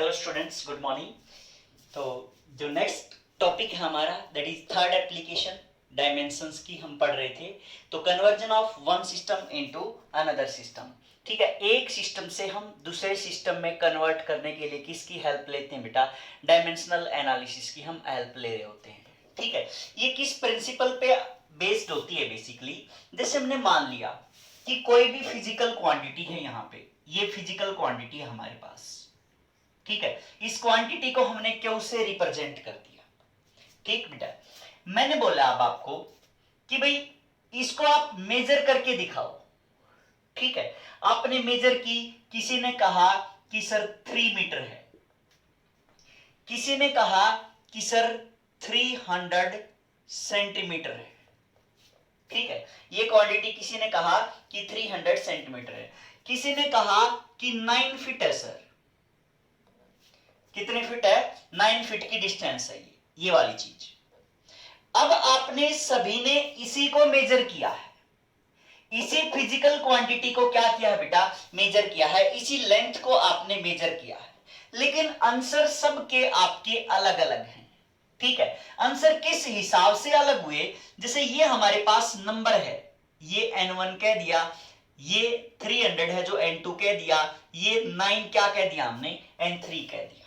Hello students, good morning. तो जो next topic है हमारा that is third application, dimensions की हम पढ़ रहे थे। तो conversion of one system into another system. ठीक है, एक सिस्टम से हम दूसरे सिस्टम में कन्वर्ट करने के लिए किसकी हेल्प लेते हैं बेटा? डायमेंशनल एनालिसिस की हम हेल्प ले रहे होते हैं। ठीक है, ये किस प्रिंसिपल पे बेस्ड होती है? बेसिकली जैसे हमने मान लिया कि कोई भी फिजिकल क्वांटिटी है, यहाँ पे ये फिजिकल क्वांटिटी है हमारे पास। ठीक है, इस क्वांटिटी को हमने क्यू से रिप्रेजेंट कर दिया। ठीक बेटा, मैंने बोला अब आपको कि भाई इसको आप मेजर करके दिखाओ। ठीक है, आपने मेजर की, किसी ने कहा कि सर 3 मीटर है, किसी ने कहा कि सर 300 सेंटीमीटर है। ठीक है, ये क्वांटिटी किसी ने कहा कि 300 सेंटीमीटर है, किसी ने कहा कि 9 फीट है। सर कितने फीट है? 9 फीट की डिस्टेंस है ये वाली चीज। अब आपने सभी ने इसी को मेजर किया है, इसी फिजिकल क्वांटिटी को क्या किया है बेटा? मेजर किया है, इसी लेंथ को आपने मेजर किया है, लेकिन आंसर सबके आपके अलग अलग हैं। ठीक है, आंसर किस हिसाब से अलग हुए? जैसे ये हमारे पास नंबर है, ये n1 कह दिया, ये 300 है जो n2 कह दिया, ये 9 क्या कह दिया हमने? n3 कह दिया।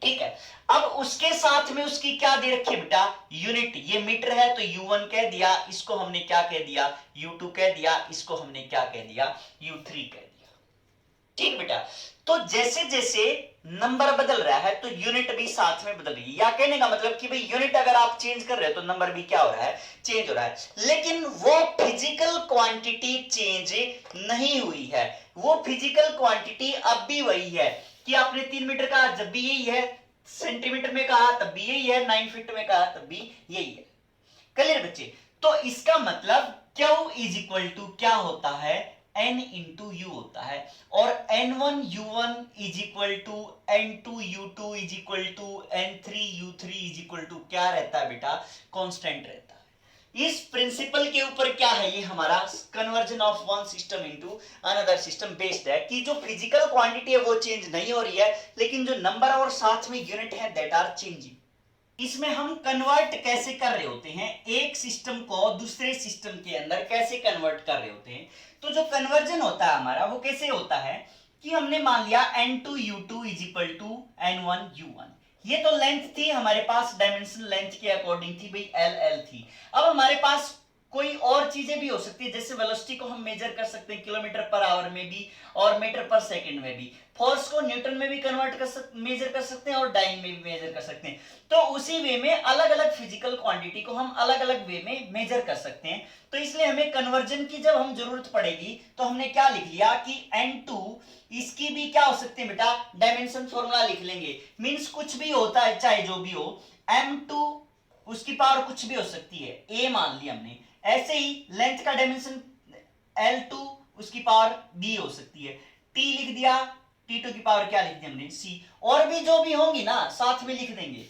ठीक है, अब उसके साथ में उसकी क्या दे रखी है बेटा? यूनिट। ये मीटर है तो U1 कह दिया, इसको हमने क्या कह दिया? U2 कह दिया, इसको हमने क्या कह दिया? U3 कह दिया। ठीक बेटा, तो जैसे जैसे नंबर बदल रहा है तो यूनिट भी साथ में बदल रही है। या कहने का मतलब कि भाई यूनिट अगर आप चेंज कर रहे हो तो नंबर भी क्या हो रहा है? चेंज हो रहा है। लेकिन वो फिजिकल क्वांटिटी चेंज नहीं हुई है, वो फिजिकल क्वांटिटी अब भी वही है कि आपने 3 मीटर कहा जब भी यही है, सेंटीमीटर में कहा तब भी यही है, 9 फीट में कहा तब भी यही है। क्लियर बच्चे? तो इसका मतलब Q इज इक्वल टू क्या होता है? N इंटू यू होता है, और N1 U1 is equal to N2 U2 is equal to N3 U3 is equal to क्या रहता है बेटा? कांस्टेंट रहता है। इस प्रिंसिपल के ऊपर क्या है? ये हमारा conversion of one system into another system based है कि जो फिजिकल क्वांटिटी है वो चेंज नहीं हो रही है, लेकिन जो नंबर और साथ में यूनिट है दैट आर चेंजिंग। इसमें हम कन्वर्ट कैसे कर रहे होते हैं? एक सिस्टम को दूसरे सिस्टम के अंदर कैसे कन्वर्ट कर रहे होते हैं? तो जो कन्वर्जन होता है हमारा वो कैसे होता है कि हमने मान लिया N2 U2 is equal to N1 U1। ये तो लेंथ थी हमारे पास, डायमेंशन लेंथ के अकॉर्डिंग थी भाई, L थी। अब हमारे पास कोई और चीजें भी हो सकती है, जैसे वेलोसिटी को हम मेजर कर सकते हैं किलोमीटर पर आवर में भी और मीटर पर सेकंड में भी। फोर्स को न्यूटन में भी कन्वर्ट कर सकते, मेजर कर सकते हैं, और डाइन में भी मेजर कर सकते हैं। तो उसी वे में अलग अलग फिजिकल क्वांटिटी को हम अलग अलग वे में मेजर कर सकते हैं। तो इसलिए हमें कन्वर्जन की जब हम जरूरत पड़ेगी तो हमने क्या लिख लिया कि N2 इसकी भी क्या हो सकती है बेटा? डायमेंशन फॉर्मूला लिख लेंगे। मींस कुछ भी होता है, चाहे जो भी हो, M2 उसकी पावर कुछ भी हो सकती है, A मान लिया हमने। ऐसे ही लेंथ का डायमेंशन L2 उसकी पावर B हो सकती है, T लिख दिया, T2 की पावर क्या लिख दी हमने? C। और भी जो भी होंगी ना साथ में लिख देंगे,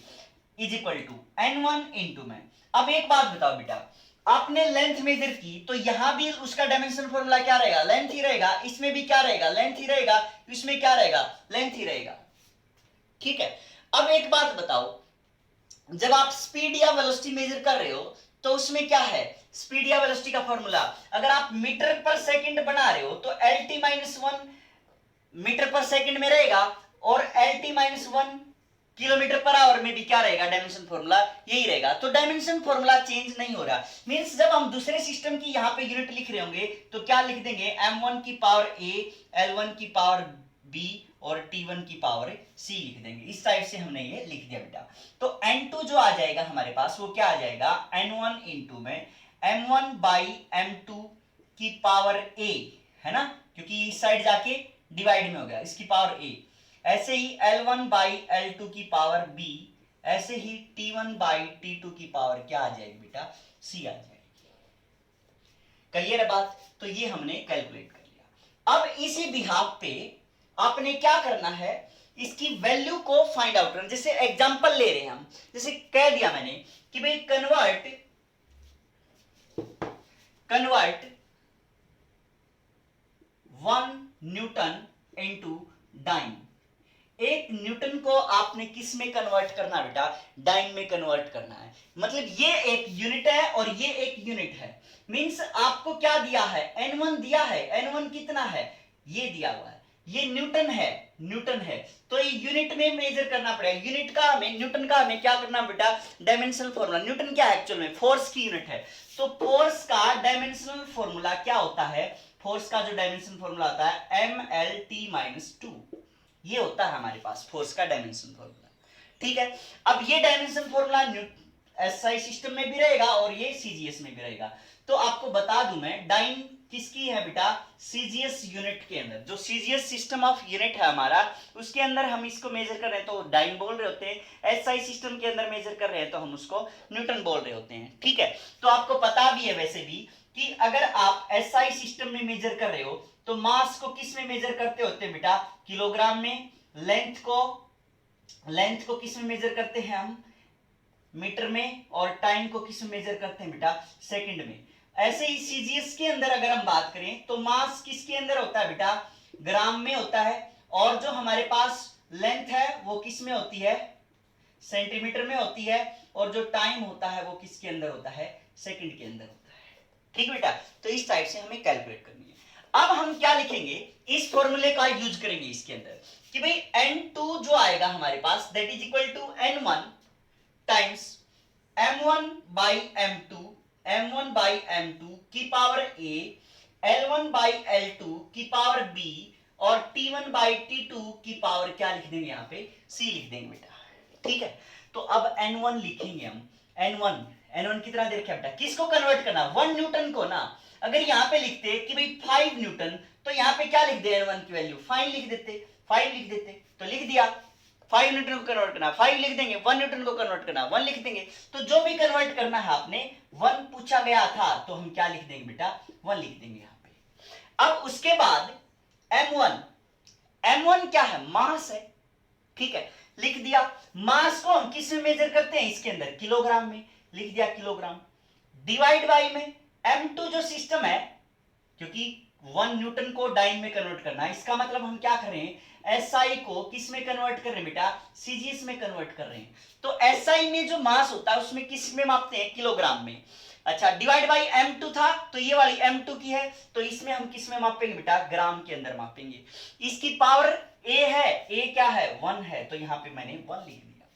is equal to N1 into में। अब एक बात बताओ बेटा, आपने लेंथ मेजर की तो यहां भी उसका डायमेंशन फॉर्मूला क्या रहेगा? लेंथ ही रहेगा। इसमें भी क्या रहेगा? लेंथ ही रहेगा। इसमें क्या रहेगा? लेंथ ही रहेगा। ठीक है, अब एक बात बताओ, जब आप स्पीड या वेलोसिटी मेजर कर रहे हो तो उसमें क्या है? स्पीड या वेलोसिटी का फॉर्मूला अगर आप मीटर पर सेकंड बना रहे हो तो LT-1 मीटर पर सेकंड में रहेगा, और LT-1 किलोमीटर पर आवर में भी क्या रहेगा? डायमेंशन फॉर्मूला यही रहेगा। तो डायमेंशन फॉर्मूला चेंज नहीं हो रहा। मींस जब हम दूसरे सिस्टम की यहां पे यूनिट लिख रहे होंगे तो क्या लिख देंगे? M1 की पावर A, L1 की पावर B और T1 की पावर C लिख देंगे। इस टाइप से हमने ये लिख दिया बेटा। तो N2 जो आ जाएगा हमारे पास वो क्या आ जाएगा? N1 इंटू में M1 बाई M2 की पावर A, है ना, क्योंकि इस साइड जाके डिवाइड में हो गया, इसकी पावर A। ऐसे ही L1 बाई L2 की पावर B, ऐसे ही T1 बाई T2 की पावर क्या आ जाएगी बेटा? C आ जाएगी। क्लियर है बात? तो ये हमने कैलकुलेट कर लिया। अब इसी बिहाफ पे आपने क्या करना है? इसकी वैल्यू को फाइंड आउट करना। जैसे एग्जांपल ले रहे हैं हम, जैसे कह दिया मैंने कि भाई कन्वर्ट 1 न्यूटन इंटू डाइन। एक न्यूटन को आपने किस में कन्वर्ट करना है बेटा, डाइन में कन्वर्ट करना है। मतलब ये एक यूनिट है और ये एक यूनिट है। मींस आपको क्या दिया है, N1 दिया है। N1 कितना है, ये दिया हुआ है, ये न्यूटन है, न्यूटन है। तो ये यूनिट में मेजर करना पड़ेगा। यूनिट का हमें, न्यूटन का हमें क्या करना बेटा, डायमेंशनल फॉर्मूला। न्यूटन क्या है एक्चुअल में, फोर्स की यूनिट है। तो फोर्स का डायमेंशनल फॉर्मूला क्या होता है, फोर्स का जो डायमेंशनल फॉर्मूला होता है mLT-2, ये होता है हमारे पास फोर्स का डायमेंशन फॉर्मूला। ठीक है, अब ये डायमेंशन फॉर्मूला एसआई सिस्टम में भी रहेगा और ये सीजीएस में भी रहेगा। तो आपको बता दूं मैं, डाइन किसकी है बेटा, सीजीएस यूनिट के अंदर। जो सीजीएस सिस्टम ऑफ यूनिट है हमारा, उसके अंदर हम इसको मेजर कर रहे हैं तो डाइन बोल रहे होते हैं। एसआई सिस्टम के अंदर मेजर कर रहे हैं तो हम उसको न्यूटन बोल रहे होते हैं। ठीक है, तो आपको पता भी है वैसे भी कि अगर आप एसआई सिस्टम में मेजर कर रहे हो तो मास को किस में मेजर करते होते हैं बेटा, किलोग्राम में। लेंथ को किस में मेजर करते हैं हम, मीटर में। और टाइम को किस में मेजर करते हैं बेटा, सेकंड में। ऐसे ही सीजीएस के अंदर अगर हम बात करें तो मास किसके अंदर होता है बेटा, ग्राम में होता है। और जो हमारे पास लेंथ है वो किस में होती है, सेंटीमीटर में होती है। और जो टाइम होता है वो किसके अंदर होता है, सेकंड के अंदर होता है। ठीक बेटा, तो इस टाइप से हमें कैलकुलेट करनी है। अब हम क्या लिखेंगे, इस फॉर्मूले का यूज करेंगे इसके अंदर कि भाई N2 जो आएगा हमारे पास, that is equal to N1 times M1 by M2 की power A, L1 by L2 की पावर B और T1 बाई T2 की पावर क्या लिख देंगे यहाँ पे, C लिख देंगे बेटा। ठीक है, तो अब N1 लिखेंगे हम। N1 कितना दे रखा है बेटा, किसको कन्वर्ट करना, 1 न्यूटन को ना। अगर यहाँ पे लिखते कि भाई 5 न्यूटन, तो यहाँ पे क्या लिख दे, N1 की वैल्यू 5 लिख देते, तो लिख दिया। 5 न्यूटन को कन्वर्ट करना 5 लिख देंगे, 1 न्यूटन को कन्वर्ट करना 1 लिख देंगे। तो जो भी कन्वर्ट करना है आपने, 1 पूछा गया था तो हम क्या लिख देंगे बेटा, 1 लिख देंगे यहाँ पे। अब उसके बाद M1 क्या है, मास है। ठीक है, लिख दिया। मास को हम किस में मेजर करते हैं, इसके अंदर किलोग्राम में, लिख दिया किलोग्राम। डिवाइड बाई में M2 जो सिस्टम है, क्योंकि 1 न्यूटन को डाइन में कन्वर्ट करना है, इसका मतलब हम क्या कर रहे हैं, SI को किस में कन्वर्ट कर रहे हैं बेटा, सीजीएस में कन्वर्ट कर रहे हैं। तो SI में जो मास होता है उसमें किस में मापते हैं, किलोग्राम में। अच्छा, डिवाइड बाई M2 था तो ये वाली M2 की है, तो इसमें हम किस में मापेंगे बेटा, ग्राम के अंदर मापेंगे। इसकी पावर A है, A क्या है, 1 है, तो यहां पे मैंने 1 लिख दिया।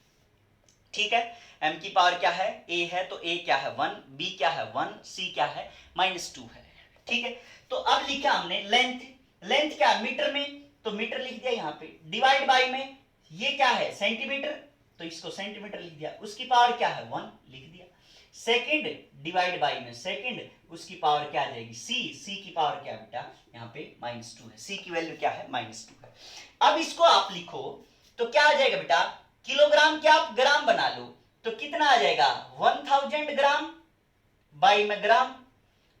ठीक है, M की पावर क्या है, A है, तो A क्या है 1, B क्या है 1, C क्या है -2 है। ठीक है, तो अब लिखा हमने लेंथ क्या है, मीटर में, तो मीटर लिख दिया यहाँ पे। डिवाइड बाई में ये क्या है, सेंटीमीटर, तो इसको सेंटीमीटर लिख दिया। उसकी पावर क्या है 1 लिख दिया। सेकंड डिवाइड बाई में सेकंड, उसकी पावर क्या आ जाएगी, C की पावर क्या है बेटा, यहाँ पे -2 है। C की वैल्यू क्या है, -2 है। अब इसको आप लिखो तो क्या आ जाएगा बेटा, किलोग्राम क्या आप ग्राम बना लो तो कितना आ जाएगा, 1000 ग्राम बाई में ग्राम,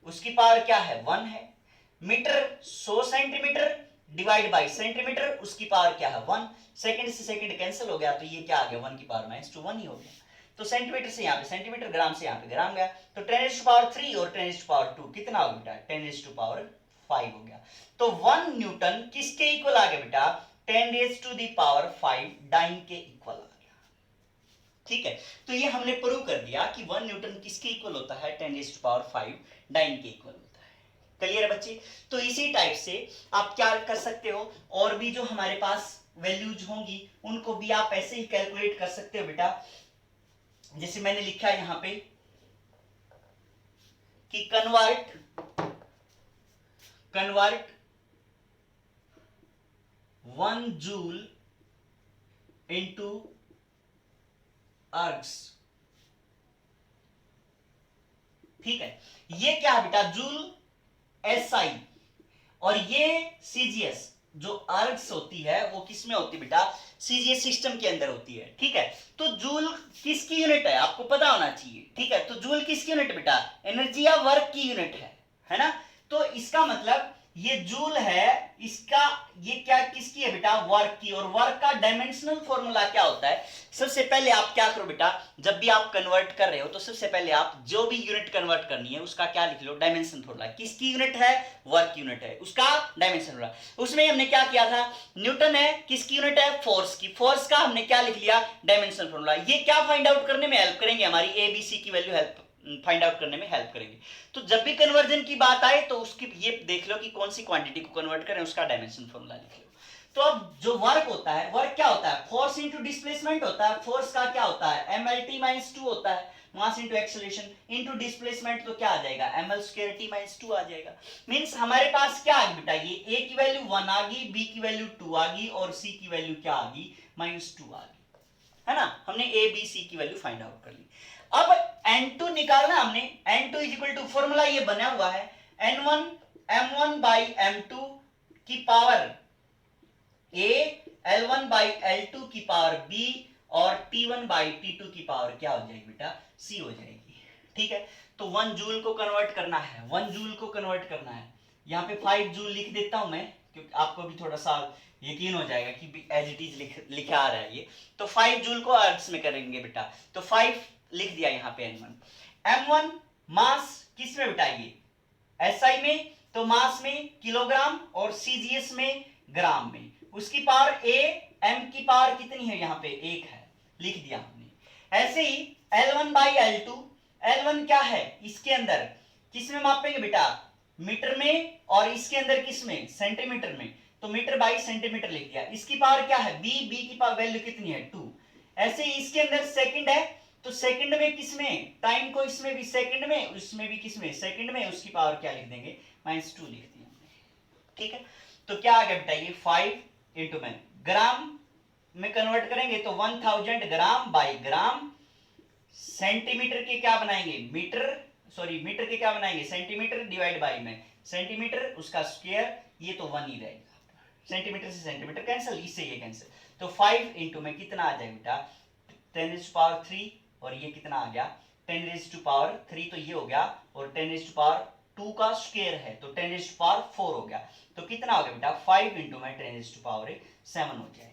उसकी पावर क्या है 1 है। Metre 100 centimetre divide by centimetre, उसकी पावर क्या है 1। सेकंड से सेकंड कैंसिल हो गया तो ये क्या आ गया, 1 की पावर -2 1 ही हो गया। तो सेंटीमीटर से यहाँ पे सेंटीमीटर, ग्राम से यहाँ पे ग्राम गया, तो 10⁻³ और 10⁻² कितना हो बेटा, 10⁻5 हो गया। तो 1 न्यूटन किसके इक्वल आ गया बेटा, 10⁻5 डाइन के इक्वल आ गया। ठीक है, तो ये हमने प्रूव कर दिया कि 1 न्यूटन किसके इक्वल होता है, 10⁻5 डाइन के इक्वल होता है। क्लियर है बच्चे। तो इसी टाइप से आप क्या कर सकते हो, और भी जो हमारे पास वैल्यूज होंगी उनको भी आप ऐसे ही कैलकुलेट कर सकते हो बेटा। जैसे मैंने लिखा है यहां पे कि कन्वर्ट 1 जूल इंटू अर्ग्स। ठीक है, ये क्या है बेटा, जूल SI, और ये सीजीएस जो अर्ग्स होती है वो किस में होती है बेटा, सीजीएस सिस्टम के अंदर होती है। ठीक है, तो जूल किसकी यूनिट है आपको पता होना चाहिए। ठीक है, तो जूल किसकी यूनिट बेटा, एनर्जी या वर्क की यूनिट है ना। तो इसका मतलब ये जूल है, इसका ये क्या किसकी है बेटा, वर्क की। और वर्क का डायमेंशनल फॉर्मूला क्या होता है, सबसे पहले आप क्या करो बेटा, जब भी आप कन्वर्ट कर रहे हो तो सबसे पहले आप जो भी यूनिट कन्वर्ट करनी है उसका क्या लिख लो, डायमेंशन फॉर्मूला। किसकी यूनिट है, वर्क यूनिट है, उसका डायमेंशन फॉर्मूला। उसमें हमने क्या किया था, न्यूटन है, किसकी यूनिट है, फोर्स की, फोर्स का हमने क्या लिख लिया, डायमेंशन फॉर्मूला। ये क्या फाइंड आउट करने में हेल्प करेंगे, हमारी एबीसी की वैल्यू हेल्प फाइंड आउट करने में हेल्प करेंगे। तो जब भी कन्वर्जन की बात आए तो उसकी ये देख लो कि कौन सी क्वांटिटी को कन्वर्ट करें, उसका डायमेंशन फॉर्मूला लिख लो। तो अब जो वर्क होता है, वर्क क्या होता है, फोर्स इनटू डिस्प्लेसमेंट होता है। फोर्स का क्या होता है, mlt - 2 होता है, mass into acceleration into displacement, तो क्या आ जाएगा, ml² t - 2 आ जाएगा। मींस हमारे पास क्या आ गया बेटा, ये a की वैल्यू 1 आ गई, b की वैल्यू 2 आ गई और c की वैल्यू क्या आ गई, -2 आ गई, है ना। हमने a b c की वैल्यू फाइंड आउट कर ली। अब n2 निकालना हमने, n2 is equal to, formula ये बना हुआ है n1 m1 बाई m2 की power a, l1 by l2 की पावर b और t1 बाई t2 की पावर क्या हो जाएगी बेटा, c हो जाएगी। ठीक है, तो 1 जूल को कन्वर्ट करना है, 1 जूल को कन्वर्ट करना है। यहाँ पे 5 जूल लिख देता हूं मैं, क्योंकि आपको भी थोड़ा सा यकीन हो जाएगा कि एज इट इज लिखा आ रहा है ये। तो 5 जूल को अर्ट्स में करेंगे बेटा, तो 5 लिख दिया यहाँ पे n1। m1 मास किस में बेटा, ये SI में, तो मास में किलोग्राम और CGS में ग्राम में। उसकी पावर a, m की पावर कितनी है, यहाँ पे 1 है, लिख दिया हमने। ऐसे ही L1 बाई L2, L1 क्या है, इसके अंदर किस में मापेंगे बेटा, मीटर में, और इसके अंदर किस में, सेंटीमीटर में, तो मीटर बाई सेंटीमीटर लिख दिया। इसकी पावर क्या है, b, b की पावर वैल्यू कितनी है, 2। ऐसे ही इसके अंदर सेकंड है, तो सेकंड में किसमें, टाइम को इसमें भी सेकंड में, उसमें भी किसमें, सेकंड में, उसकी पावर क्या लिख देंगे, -2 लिख दिया हमने। ठीक है, तो क्या आ गया बेटा, ये 5 इंटू में ग्राम में कन्वर्ट करेंगे तो 1000 ग्राम बाई ग्राम, सेंटीमीटर के क्या बनाएंगे, मीटर, सॉरी मीटर के क्या बनाएंगे, सेंटीमीटर डिवाइड बाई में सेंटीमीटर, उसका स्क्वायर, ये तो 1 ही रहेगा, सेंटीमीटर से सेंटीमीटर कैंसिल, इससे ये कैंसिल। तो 5 इंटू में कितना आ जाएगा बेटा, 10⁻3, और ये कितना आ गया, 10⁻3, तो ये हो गया, और 10⁻2 का स्क्वायर है तो 10⁻4 हो गया। तो कितना हो गया बेटा, 5 इंटू में 10⁻7 हो जाएगा।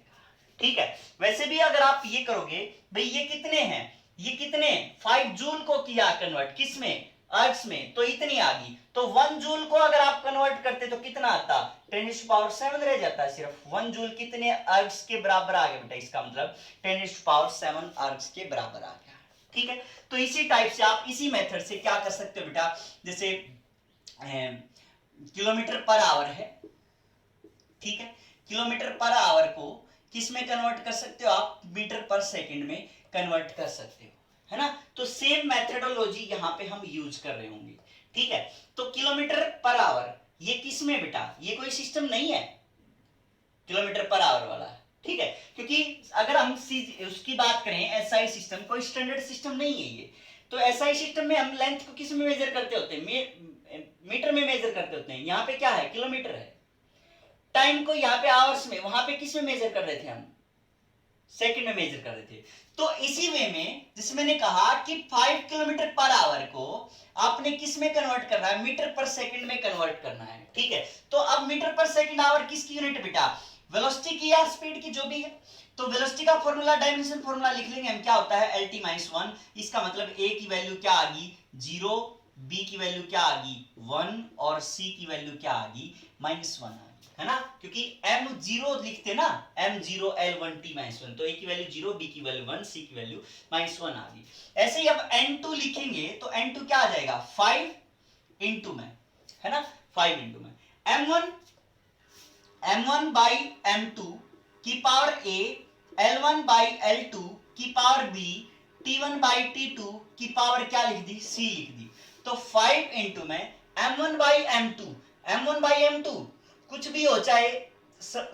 ठीक है, वैसे भी अगर आप ये करोगे, भाई ये कितने हैं, ये कितने 5 जूल को किया कन्वर्ट, किस में, अर्ट्स में, तो इतनी आ गई। तो 1 जूल को अगर आप कन्वर्ट करते तो कितना आता, 10⁻7 रह जाता है सिर्फ। 1 जूल कितने अर्ट्स के बराबर आ गया बेटा, इसका मतलब 10⁻7 अर्ट्स के बराबर आ गया। ठीक है, तो इसी टाइप से आप इसी मेथड से क्या कर सकते हो बेटा, जैसे किलोमीटर पर आवर है, ठीक है, किलोमीटर पर आवर को किस में कन्वर्ट कर सकते हो आप, मीटर पर सेकंड में कन्वर्ट कर सकते हो, है ना। तो सेम मेथडोलॉजी यहां पे हम यूज कर रहे होंगे। ठीक है, तो किलोमीटर पर आवर ये किस में बेटा, ये कोई सिस्टम नहीं है किलोमीटर पर आवर वाला, ठीक है, क्योंकि अगर हम उसकी बात करें एसआई सिस्टम, कोई स्टैंडर्ड सिस्टम नहीं है ये। तो एसआई सिस्टम में हम लेंथ को किस में मेजर करते होते हैं, मीटर में मेजर करते होते हैं। यहाँ पे क्या है, किलोमीटर है। टाइम को यहाँ पे आवर्स में, वहां पे किस में मेजर कर रहे थे हम, सेकंड में मेजर कर रहे थे। तो इसी वे में जैसे मैंने कहा कि 5 किलोमीटर पर आवर को आपने किस में कन्वर्ट करना है, मीटर पर सेकंड में कन्वर्ट करना है। ठीक है, तो अब मीटर पर सेकंड आवर किसकी यूनिट बेटा, वेलोसिटी की या स्पीड की, जो भी है। तो वेलोसिटी का फॉर्मूला, डायमेंशन फॉर्मूला लिख लेंगे हम, क्या होता है LT - 1। इसका मतलब A की वैल्यू क्या आ गई 0, B की वैल्यू क्या आ गई 1 और C की वैल्यू क्या आ गई -1 आ गई, है ना। क्योंकि m0 लिखते ना, m0 L1 T - 1, तो A की वैल्यू 0, B की वैल्यू 1, C की वैल्यू -1 आ गई। ऐसे ही अब n2 लिखेंगे तो n2 क्या आ जाएगा 5 इंटू में, है ना, 5 इंटू में m1 बाई m2 की power a, l1 by l2 की power b, t1 by t2 की पावर क्या लिख दी, c लिख दी। तो 5 इंटू में m1 by m2, m1 by m2 कुछ भी हो, चाहे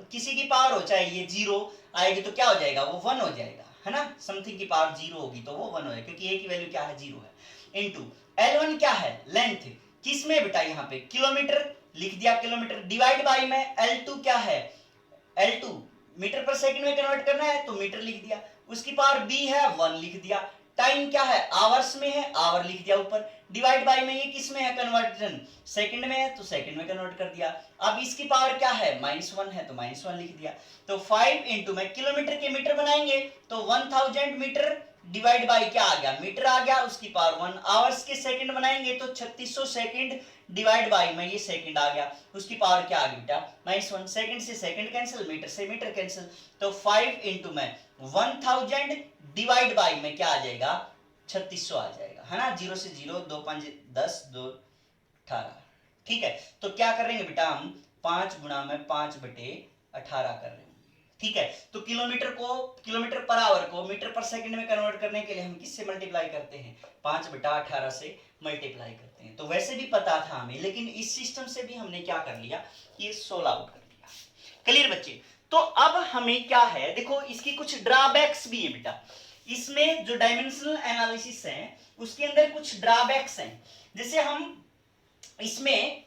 किसी की पावर हो, चाहे ये 0 आएगी तो क्या हो जाएगा, वो 1 हो जाएगा, है ना। समथिंग की पावर 0 होगी तो वो 1 हो जाएगा, क्योंकि a की वैल्यू क्या है 0 है। इंटू l1 क्या है, लेंथ, किस में बेटा, यहाँ पे किलोमीटर लिख दिया, किलोमीटर, डिवाइड बाई में L2 क्या है, L2 मीटर पर सेकंड में कन्वर्ट करना है तो मीटर लिख दिया। उसकी पावर b है 1 लिख दिया। टाइम क्या है, आवर्स में है, आवर लिख दिया ऊपर, डिवाइड बाय में ये किस में है कन्वर्जन, सेकंड में है तो सेकंड में कन्वर्ट कर दिया। अब इसकी पावर क्या है, -1 है तो -1 लिख दिया। तो 5 इंटू में किलोमीटर के मीटर बनाएंगे तो 1000 मीटर डिवाइड बाय क्या आ गया, मीटर आ गया, उसकी पावर 1। आवर्स के सेकंड बनाएंगे तो 3600 सेकंड डिवाइड बाय में ये सेकंड आ गया, उसकी पावर क्या आ गई बेटा, -1। सेकंड से सेकंड कैंसिल, मीटर से मीटर कैंसिल, तो 5 इंटू में 1000 डिवाइड बाय में क्या आ जाएगा, 3600 आ जाएगा, है ना। 0 से 0, 2 5 10, 2 18, ठीक है। तो क्या करेंगे बेटा, हम 5 गुणा में 5/18 कर रहे हैं, ठीक है। तो किलोमीटर पर आवर को मीटर पर सेकंड में कन्वर्ट करने के लिए हम किससे मल्टीप्लाई करते हैं, 5/18 से मल्टीप्लाई करते हैं। तो वैसे भी पता था हमें, लेकिन इस सिस्टम से भी हमने क्या कर लिया, ये सोल्व आउट कर लिया। क्लियर बच्चे। तो अब हमें क्या है, देखो इसकी कुछ ड्रॉबैक्स भी है बेटा, इसमें जो डायमेंशनल एनालिसिस है उसके अंदर कुछ ड्रॉबैक्स हैं। जैसे हम इसमें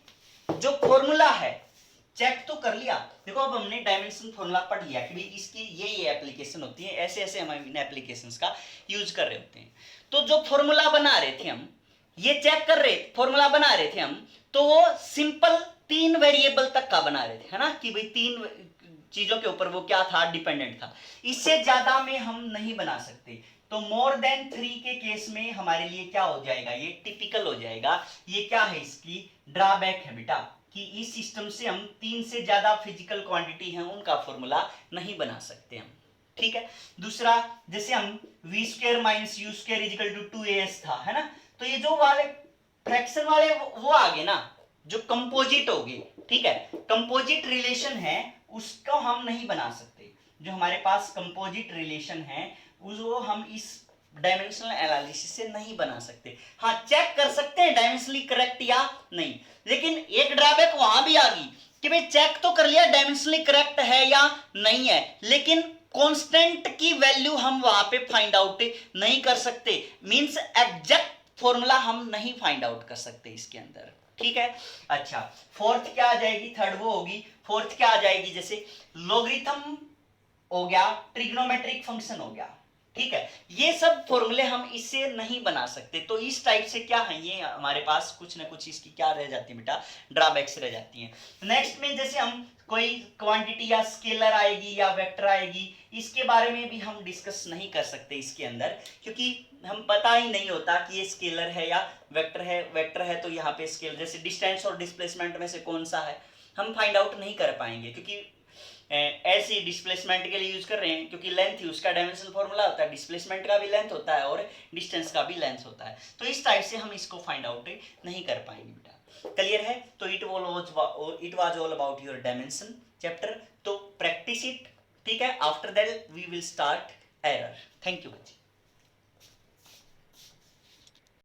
जो फॉर्मूला है चेक तो कर लिया, देखो अब हमने डायमेंशन फॉर्मूला पढ़ लिया कि भाई इसकी ये एप्लीकेशन होती है, ऐसे ऐसे हम इन एप्लीकेशंस का यूज कर रहे होते हैं। तो जो फॉर्मूला बना रहे थे हम, ये चेक कर रहे, फॉर्मूला बना रहे थे हम, तो वो सिंपल 3 वेरिएबल तक का बना रहे थे, है ना, कि भाई 3 चीजों के ऊपर वो क्या था, डिपेंडेंट था। इससे ज्यादा में हम नहीं बना सकते। तो मोर देन 3 के केस में हमारे लिए क्या हो जाएगा, ये टिपिकल हो जाएगा। ये क्या है, इसकी ड्रॉबैक है बेटा, कि इस सिस्टम से हम 3 से ज्यादा फिजिकल क्वांटिटी हैं उनका फॉर्मूला नहीं बना सकते हम, ठीक है। दूसरा, जैसे हम v² - u² = 2as था, है ना, तो ये जो वाले फ्रैक्शन वाले वो आ गए ना, जो कंपोजिट हो गए, ठीक है। कंपोजिट रिलेशन है उसको हम नहीं बना सकते, जो हमारे पास कंपोजिट रिलेशन है उसको हम इस डायमेंशनल एनालिसिस से नहीं बना सकते। हाँ, चेक कर सकते हैं डायमेंशनली करेक्ट या नहीं, लेकिन एक ड्रॉबैक वहां भी आ गई कि भाई चेक तो कर लिया डायमेंशनली करेक्ट है या नहीं है, लेकिन कांस्टेंट की वैल्यू हम वहां पे फाइंड आउट नहीं कर सकते, मींस एग्जैक्ट फॉर्मूला हम नहीं फाइंड आउट कर सकते इसके अंदर, ठीक है। अच्छा, फोर्थ क्या आ जाएगी, थर्ड वो होगी, फोर्थ क्या आ जाएगी, जैसे लॉगरिथम हो गया, ट्रिग्नोमेट्रिक फंक्शन हो गया, ठीक है। ये सब फॉर्मूले हम इससे नहीं बना सकते। तो इस टाइप से क्या है, ये हमारे पास कुछ ना कुछ इसकी क्या रह जाती है बेटा, ड्रॉबैक्स रह जाती हैं। नेक्स्ट में जैसे हम कोई क्वांटिटी या स्केलर आएगी या वेक्टर आएगी, इसके बारे में भी हम डिस्कस नहीं कर सकते इसके अंदर, क्योंकि हम पता ही नहीं होता कि ये स्केलर है या वेक्टर है। वेक्टर है तो यहाँ पे स्केलर, जैसे डिस्टेंस और डिस्प्लेसमेंट में से कौन सा है हम फाइंड आउट नहीं कर पाएंगे, क्योंकि ऐसी डिस्प्लेसमेंट के लिए यूज कर रहे हैं, क्योंकि लेंथ ही उसका डायमेंशनल फॉर्मूला होता है, डिस्प्लेसमेंट का भी लेंथ होता है और डिस्टेंस का भी लेंथ होता है। तो इस टाइप से हम इसको फाइंड आउट नहीं कर पाएंगे बेटा। क्लियर है। तो it was all about your dimension chapter. तो प्रैक्टिस इट, ठीक है। After that we will start error. Thank you बच्चे।